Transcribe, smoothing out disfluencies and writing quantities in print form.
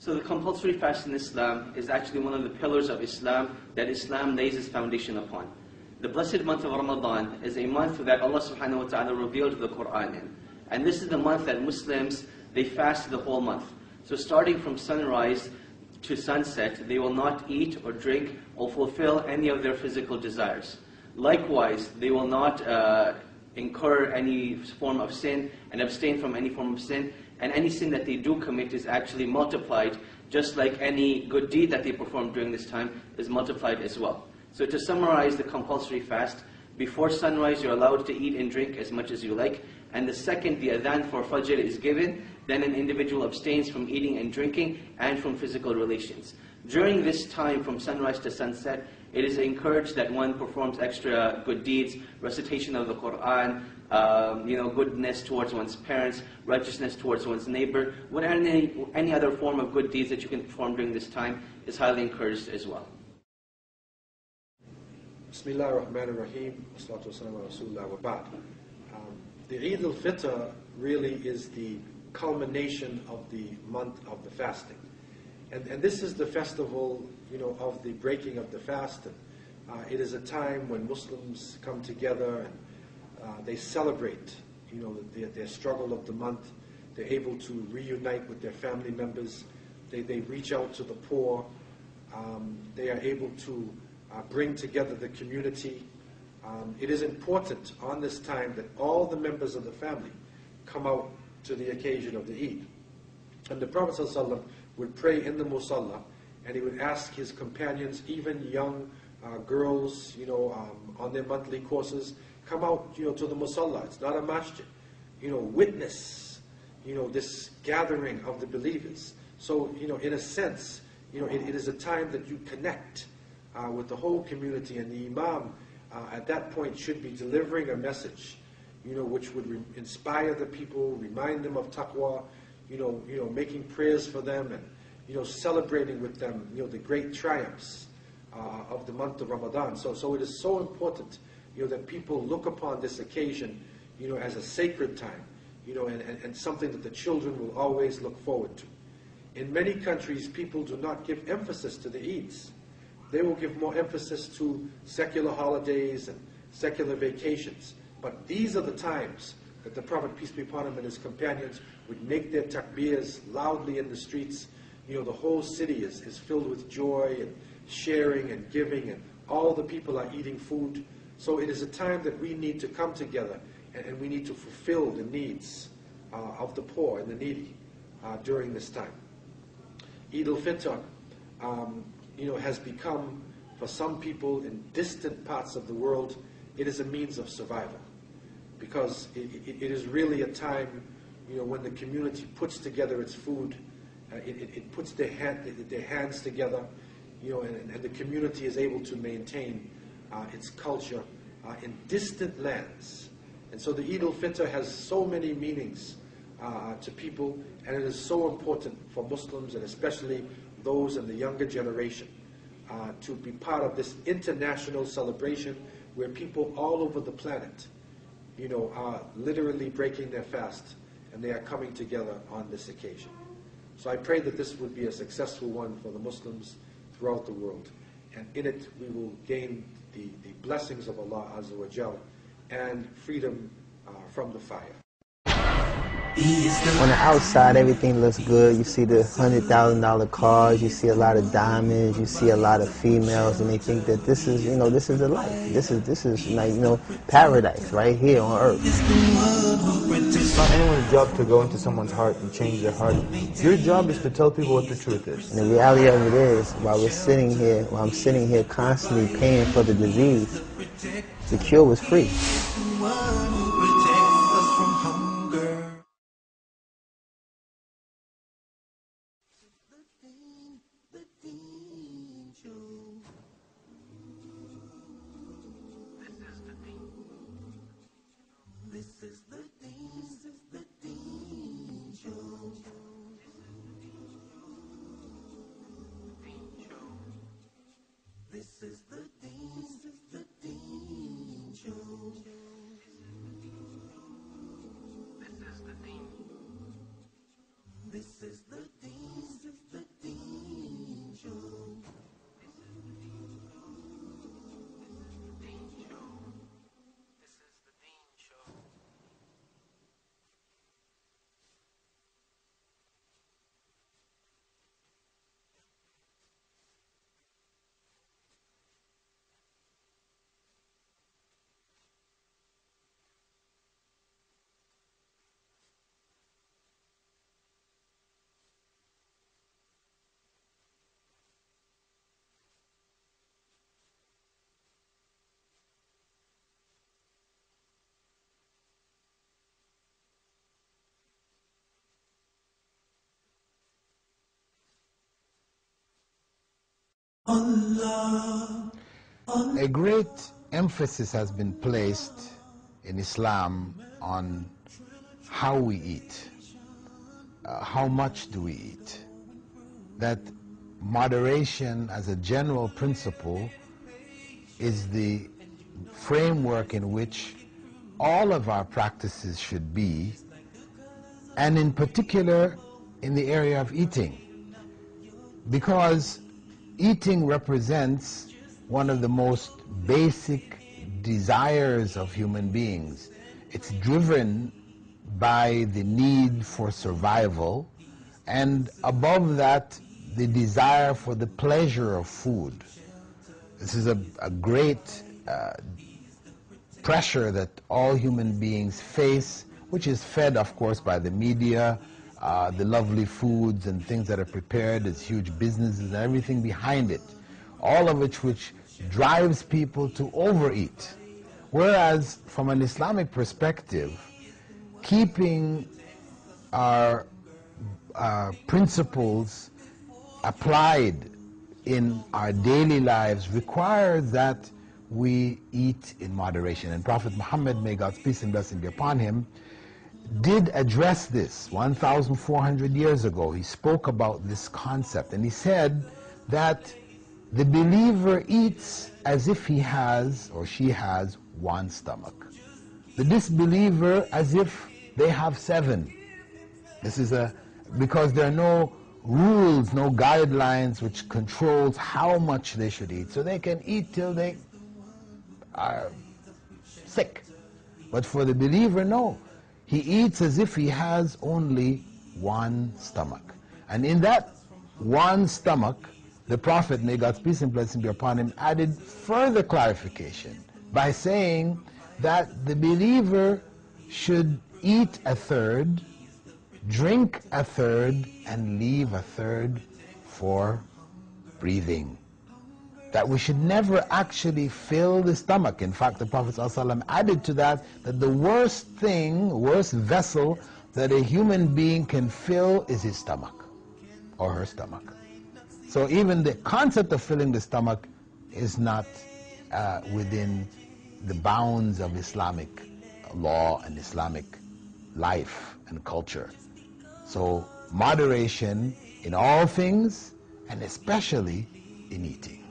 So the compulsory fast in Islam is actually one of the pillars of Islam that Islam lays its foundation upon. The blessed month of Ramadan is a month that Allah subhanahu wa ta'ala revealed the Quran in. And this is the month that Muslims, they fast the whole month. So starting from sunrise to sunset, they will not eat or drink or fulfill any of their physical desires. Likewise, they will not incur any form of sin and abstain from any form of sin. And any sin that they do commit is actually multiplied, just like any good deed that they perform during this time is multiplied as well. So to summarize the compulsory fast, before sunrise you're allowed to eat and drink as much as you like. And the second the adhan for Fajr is given, then an individual abstains from eating and drinking and from physical relations. During this time from sunrise to sunset, it is encouraged that one performs extra good deeds, recitation of the Quran, goodness towards one's parents, righteousness towards one's neighbor. Any other form of good deeds that you can perform during this time is highly encouraged as well. Bismillah ar-Rahman ar-Rahim, wassalatu wassalamu ala Rasulullah wa ba'd. The Eid al-Fitr really is the culmination of the month of the fasting. And this is the festival, of the breaking of the fast. And, it is a time when Muslims come together and they celebrate, their struggle of the month. They're able to reunite with their family members. They reach out to the poor. They are able to bring together the community. It is important on this time that all the members of the family come out to the occasion of the Eid. And the Prophet ﷺ would pray in the Musalla, and he would ask his companions, even young girls, on their monthly courses, come out, to the Musalla. It's not a masjid. Witness, this gathering of the believers. So, in a sense, it is a time that you connect with the whole community, and the Imam at that point should be delivering a message, which would inspire the people, remind them of taqwa, making prayers for them, and celebrating with them, the great triumphs of the month of Ramadan. So it is so important, that people look upon this occasion, as a sacred time, and something that the children will always look forward to. In many countries, people do not give emphasis to the Eids. They will give more emphasis to secular holidays and secular vacations. But these are the times that the Prophet, peace be upon him, and his companions would make their takbirs loudly in the streets. The whole city is filled with joy and sharing and giving, and all the people are eating food. So it is a time that we need to come together, and we need to fulfill the needs of the poor and the needy during this time. Eid al-Fitr has become, for some people in distant parts of the world, it is a means of survival. Because it is really a time, when the community puts together its food, it puts their hands together, and the community is able to maintain its culture in distant lands. And so the Eid al-Fitr has so many meanings to people, and it is so important for Muslims, and especially those in the younger generation, to be part of this international celebration where people all over the planet, are literally breaking their fast, and they are coming together on this occasion. So I pray that this would be a successful one for the Muslims throughout the world. And in it, we will gain the blessings of Allah Azza wa Jal and freedom from the fire. On the outside, everything looks good. You see the $100,000 cars, you see a lot of diamonds, you see a lot of females, and they think that this is, this is the life. This is like, paradise right here on earth. It's not anyone's job to go into someone's heart and change their heart. Your job is to tell people what the truth is. And the reality of it is, while I'm sitting here constantly paying for the disease, the cure was free. This is the Deen A great emphasis has been placed in Islam on how we eat. How much do we eat? That moderation as a general principle is the framework in which all of our practices should be, and in particular in the area of eating, because eating represents one of the most basic desires of human beings. It's driven by the need for survival, and above that, the desire for the pleasure of food. This is a great pressure that all human beings face, which is fed, of course, by the media, the lovely foods and things that are prepared, it's huge businesses and everything behind it, all of which drives people to overeat. Whereas from an Islamic perspective, keeping our principles applied in our daily lives requires that we eat in moderation. And Prophet Muhammad, may God's peace and blessing be upon him, did address this 1,400 years ago. He spoke about this concept, and he said that the believer eats as if he has or she has one stomach. The disbeliever as if they have 7. This is because there are no rules, no guidelines which controls how much they should eat. So they can eat till they are sick. But for the believer, no. He eats as if he has only one stomach. And in that one stomach, the Prophet, may God's peace and blessing be upon him, added further clarification by saying that the believer should eat a third, drink a third, and leave a third for breathing. That we should never actually fill the stomach. In fact, the Prophet ﷺ added to that the worst vessel that a human being can fill is his stomach or her stomach. So even the concept of filling the stomach is not within the bounds of Islamic law and Islamic life and culture. So moderation in all things, and especially in eating.